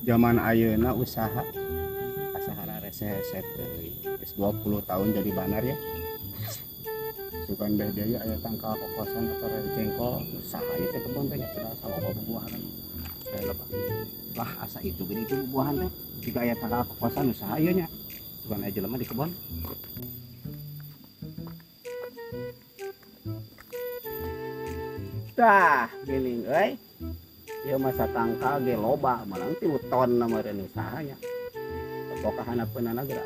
Zaman ayeuna usaha asahana reseset geus 20 tahun jadi banar ya. Sukan deh dia aya tangkal kokosan atau jengkol usaha ieu teh kebon teh cenah sabab buah-buahan. Lah asa itu gini itu buahan teh jika aya tangkal kokosan usaha ieu nya. Sukan aya jelema di kebon. Tah, giling euy. Ieu masa tangkal ge loba, malang 3 ton na meureun usahanya. Pokoknya hanapeunana geura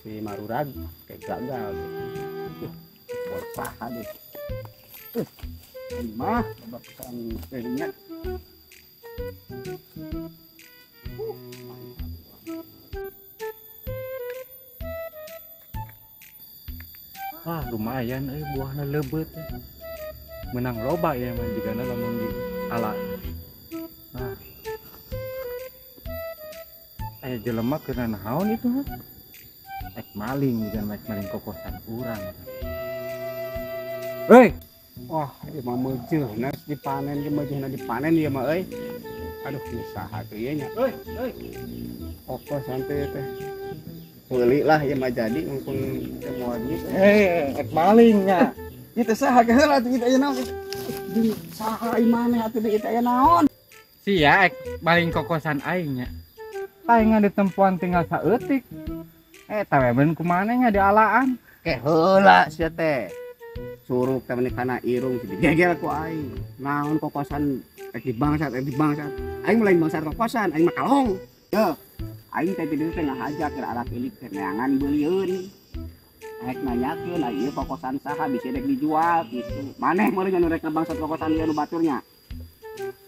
si marurag kayak gagal gitu. Buat paha deh. Ini mah babakan tehnya. Wah lumayan buahna leubet. Menang loba ya man digana lamun di ala. Nah. Jelema kena naon itu mah? Maling jangan maling kokosan urang. Hei, Wah, ieu mah meujeuhna dipanen ge meujeuhna dipanen ieu mah euy. Aduh, usaha teh ieu nya. Kokosan teh teh. Peuli lah ieu mah jadi mumpung teu moal gitu. maling nya. Ieu teh saha ge heula kita aya naon? Di saha ieu maneh atuh di kita aya naon? Sia maling kokosan aing nya. Aing di tempuan tinggal saeutik. Tawe ben kumaha nya dialaan. Ke heula sia teh. Suruk teh kana irung digeger ku aing. Naon kokosan di bangsat. Aing lain bangsat kokosan, aing mah kalong. Yeuh. Aing teh di dieu teh ngahajak ke arah ilik teh neangan beulieun. Rek nanyakeun ieu kokosan saha bisa rek dijual gitu. Maneh meureun anu rek bangsat kokosan ieu nu baturnya.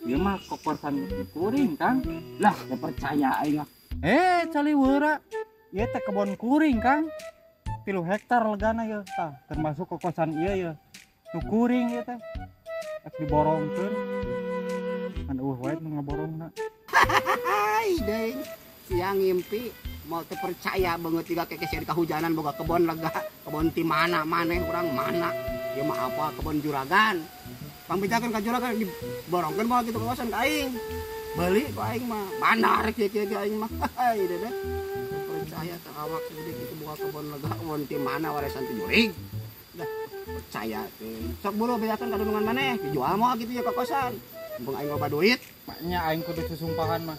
Ieu mah kokosan kuring Kang. Lah, teu percaya aing mah. Caliweura. Ieu teh kebon kuring Kang. 3 hektar legana ieu tah, termasuk kokosan ieu ya. Nu kuring ieu teh. Rek diborongkeun. Kan wae nu ngaborongna. Hai deui. Siang ngimpi mau teu percaya banget juga kekesian kahujanan boga kebon lega. Kebon ti mana maneh urang mana. Ieu mah apa kebon juragan. Pambijakeun ka juragan diborongkeun moal kitu kawasan ka aing. Beuli ku aing mah banar kieu aing mah. Hai deh. Percaya teh awak segede kitu boga kebon lega kebon ti mana warisan ti jurig. Dah percaya teh. Sok buru bejakeun ka dunungan maneh dijual moal kitu ya kokosan. Mumpung aing loba duit. Maknya aing kudu susumpahan mah.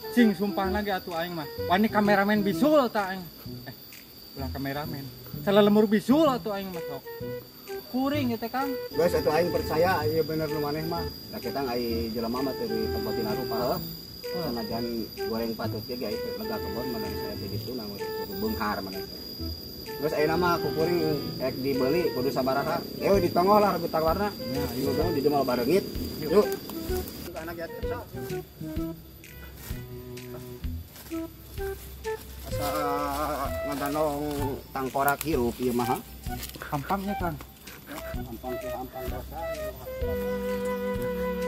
Cing sumpah lagi atuh aing mah. Wani kameramen bisul tah aing. Ulang kameramen. Salah lemur bisul atuh aing mah sok. Kuring teh Kang. Geus atuh aing percaya ieu bener nu maneh mah. Da kita ai jelema mah teu ditempatina rupa. Sanajan goreng patut ge aya lega kebon maneh saya teh ditu namun kudu beungkar maneh. Geus ayeuna mah ku kuring rek dibeuli kudu sabaraha. Ditongol lah regu tawarna. Nya ieu mah di dimal bareungit. Yuk. Anak yatim sok. Asa ngadanong tangkorak hirup ieu mah. Hampangnya Kang. Hampang dosa.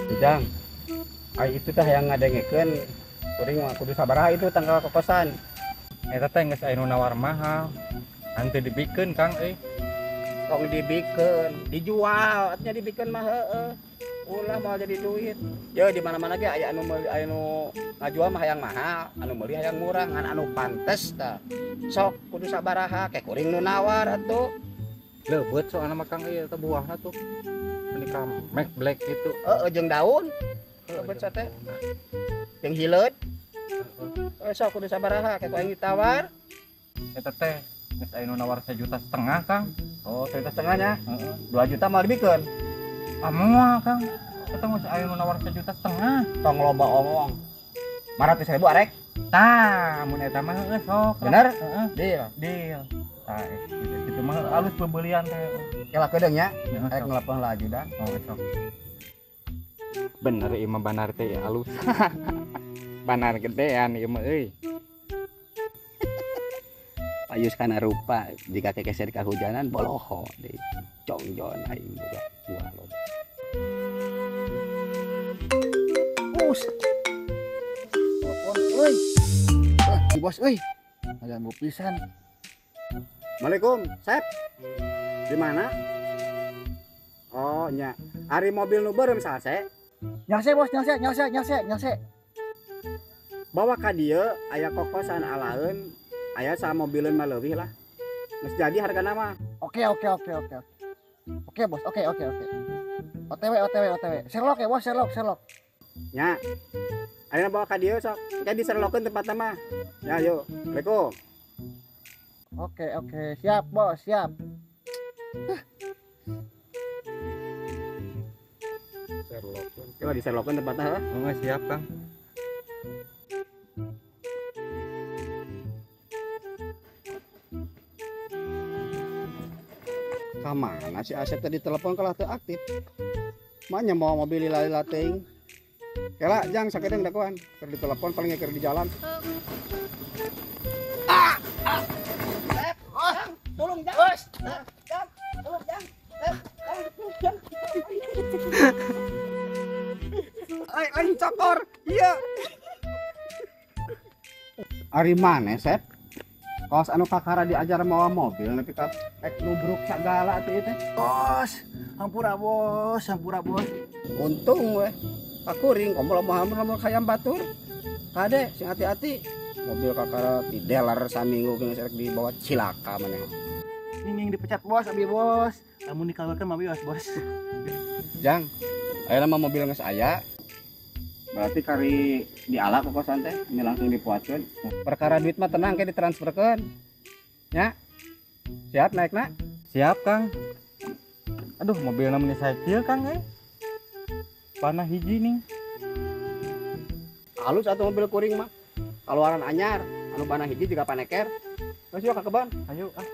Ujang. Ai itu teh yang ngadengekeun kuring mah kudu sabaraha itu tanggal kokosan. Eta teh geus aya nu nawar mahal. Ante dibikeun Kang Tong dibikeun, dijual, artinya dibikeun mah heueuh. Ulah mau jadi duit. Yo di mana-mana ge aya anu meuli aya nu ngajual mah hayang mahal, anu meuli hayang murah, ngan anu pantes tah. Sok kudu sabaraha ke kuring nu nawar atuh. Leubet soalna mah Kang ieu teh buahna tuh. Ini Mac Black gitu. Jeung daun. Leubet sa teh. Jeung hileud. Sok kudu sabaraha ke kuring ditawar. Eta teh geus aya nu nawar 1,5 juta Kang. Oh, 1,5 nya. 2 juta mah dibikeun. Moal Kang. Eta geus aya nu nawar 1,5 juta. Tong loba omong. 500.000 arek. Tah, mun eta mah geus sok. Bener? Deal. Tah, kitu mah alus pembelian teh. Kela kedeung nya. Heeh, Arek sok. ngelepoh laju dah. Oh, sok. Bener ieu mah banar teh alus. Banar gedean ieu mah euy. Payus kana rupa jika kekeser kahujanan boloho deui. Congjon aing boga buah loba. Telepon euy. Si bos euy. Ngaganggu pisan. Assalamualaikum, Sep. Di mana? Oh, nya. Ari mobil nu beureum salse. Nyase bos, nyase. Bawa ka dieu aya kokosan alaeun, aya sa mobileun mah leuwih lah. Geus jadi harga nama. Oke. Oke bos, oke. OTW. Sherlock ya bos, Sherlock. Nya. Ayeuna bawa ka dieu sok. Kayak diserlokeun tempatna mah. Ya yuk. Assalamualaikum. Oke. Siap bos, siap. Serlokeun. Coba diserlokeun tempatna heuh. Oh, siap Kang. Kamana si Asep tadi telepon kalah teu aktif. Manya mau mobil lila teuing. Kela jang sakedeng dakuan. Keur ditelepon paling keur di jalan. Tolong jang. Bos. Tolong jang. Lain cokor. Iya. Ari maneh, Sep? Kaos anu kakara diajar mawa mobil nepi ka nubruk sagala atuh ieu teh. Bos, hampura bos. Untung we. Kakuring komo lamun hayam batur. Kade sing hati-hati. Mobil kakara di dealer saminggu geus rek dibawa cilaka maneh. Ning dipecat bos, abi bos. Lamun dikaluarkeun mah bos. Jang, ayeuna mah mobil geus aya. Berarti kari diala kokosan teh, ini langsung dipuatkeun. Perkara duit mah tenang ke ditransferkeun. Nya. Siap naikna? Siap Kang. Aduh, mobil namanya cycle Kang panah hiji nih. Halus atuh mobil kuring mah. Kaluaran anyar, anu panah hiji juga paneker. Terus yuk ka kebon. Ayo ah.